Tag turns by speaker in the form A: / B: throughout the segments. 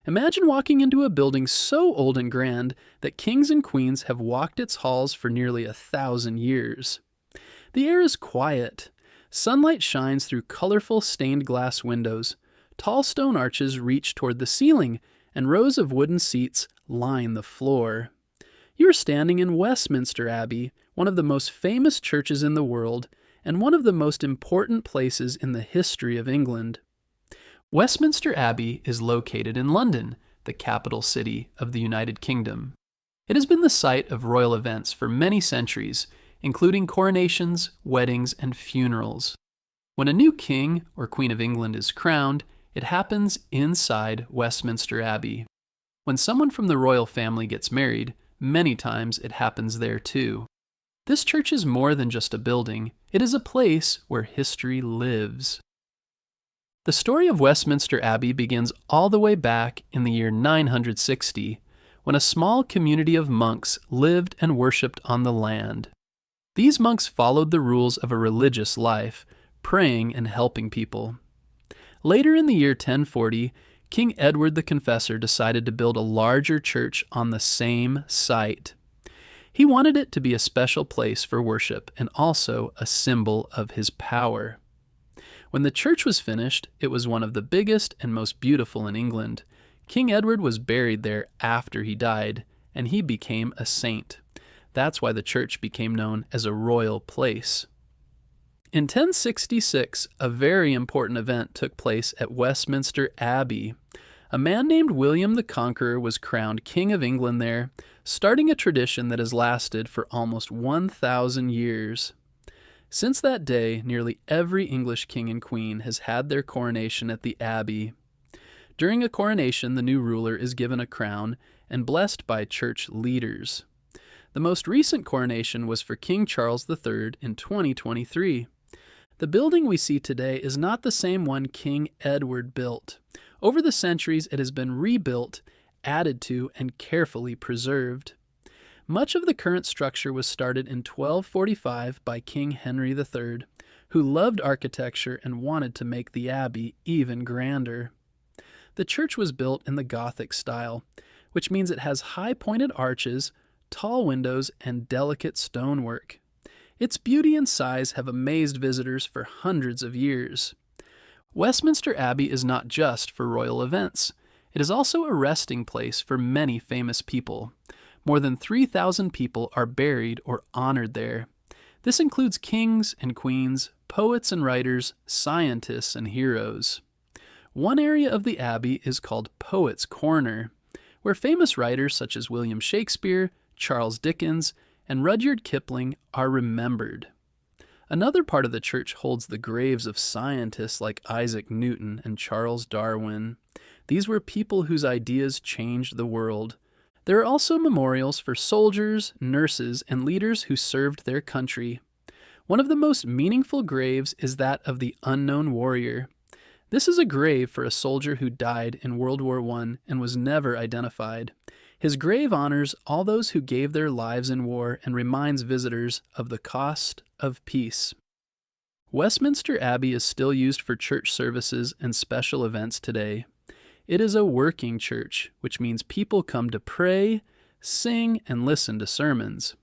A: Imagine walking into a building so old and grand that kings and queens have walked its halls for nearly 1,000 years. The air is quiet. Sunlight shines through colorful stained glass windows. Tall stone arches reach toward the ceiling, and rows of wooden seats line the floor. You are standing in Westminster Abbey, one of the most famous churches in the world, and one of the most important places in the history of England. Westminster Abbey is located in London, the capital city of the United Kingdom. It has been the site of royal events for many centuries, including coronations, weddings, and funerals. When a new king or queen of England is crowned, it happens inside Westminster Abbey. When someone from the royal family gets married, many times it happens there too. This church is more than just a building, it is a place where history lives. The story of Westminster Abbey begins all the way back in the year 960, when a small community of monks lived and worshipped on the land. These monks followed the rules of a religious life, praying and helping people. Later in the year 1040, King Edward the Confessor decided to build a larger church on the same site. He wanted it to be a special place for worship and also a symbol of his power. When the church was finished, it was one of the biggest and most beautiful in England. King Edward was buried there after he died, and he became a saint. That's why the church became known as a royal place. In 1066, a very important event took place at Westminster Abbey. A man named William the Conqueror was crowned King of England there, starting a tradition that has lasted for almost 1,000 years. Since that day, nearly every English king and queen has had their coronation at the Abbey. During a coronation, the new ruler is given a crown and blessed by church leaders. The most recent coronation was for King Charles III in 2023. The building we see today is not the same one King Edward built. Over the centuries, it has been rebuilt, added to, and carefully preserved. Much of the current structure was started in 1245 by King Henry III, who loved architecture and wanted to make the Abbey even grander. The church was built in the Gothic style, which means it has high pointed arches, tall windows, and delicate stonework. Its beauty and size have amazed visitors for hundreds of years. Westminster Abbey is not just for royal events. It is also a resting place for many famous people. More than 3,000 people are buried or honored there. This includes kings and queens, poets and writers, scientists and heroes. One area of the Abbey is called Poets' Corner, where famous writers such as William Shakespeare, Charles Dickens, and Rudyard Kipling are remembered. Another part of the church holds the graves of scientists like Isaac Newton and Charles Darwin. These were people whose ideas changed the world. There are also memorials for soldiers, nurses, and leaders who served their country. One of the most meaningful graves is that of the Unknown Warrior. This is a grave for a soldier who died in World War I and was never identified. His grave honors all those who gave their lives in war and reminds visitors of the cost of peace. Westminster Abbey is still used for church services and special events today. It is a working church, which means people come to pray, sing, and listen to sermons.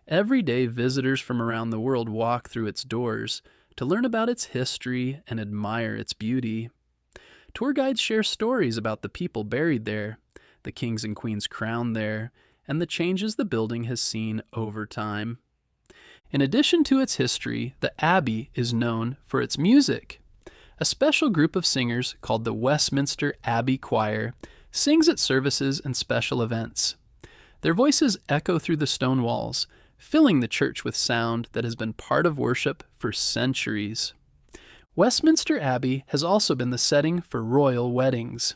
A: Every day, visitors from around the world walk through its doors to learn about its history and admire its beauty. Tour guides share stories about the people buried there, the kings and queens crowned there, and the changes the building has seen over time. In addition to its history, the Abbey is known for its music. A special group of singers called the Westminster Abbey Choir sings at services and special events. Their voices echo through the stone walls, filling the church with sound that has been part of worship for centuries. Westminster Abbey has also been the setting for royal weddings.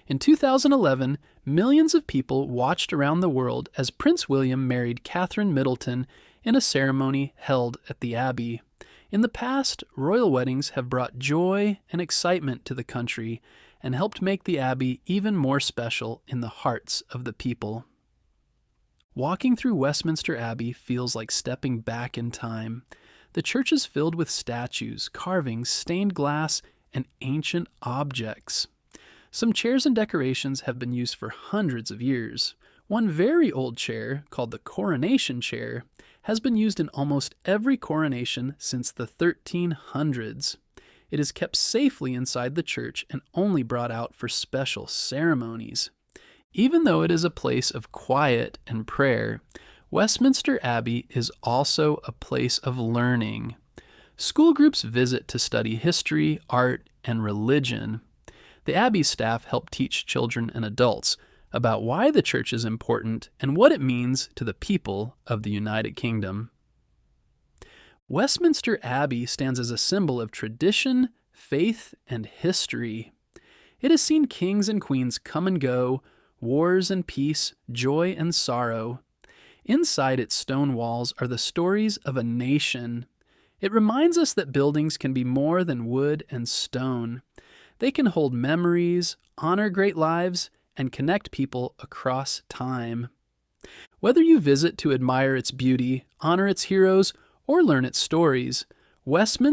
A: In 2011, millions of people watched around the world as Prince William married Catherine Middleton in a ceremony held at the Abbey. In the past, royal weddings have brought joy and excitement to the country and helped make the Abbey even more special in the hearts of the people. Walking through Westminster Abbey feels like stepping back in time. The church is filled with statues, carvings, stained glass, and ancient objects. Some chairs and decorations have been used for hundreds of years. One very old chair, called the coronation chair, has been used in almost every coronation since the 1300s. It is kept safely inside the church and only brought out for special ceremonies. Even though it is a place of quiet and prayer, Westminster Abbey is also a place of learning. School groups visit to study history, art, and religion. The Abbey staff help teach children and adults about why the church is important and what it means to the people of the United Kingdom. Westminster Abbey stands as a symbol of tradition, faith, and history. It has seen kings and queens come and go, wars and peace, joy and sorrow. Inside its stone walls are the stories of a nation. It reminds us that buildings can be more than wood and stone. They can hold memories, honor great lives, and connect people across time. Whether you visit to admire its beauty, honor its heroes, or learn its stories, Westminster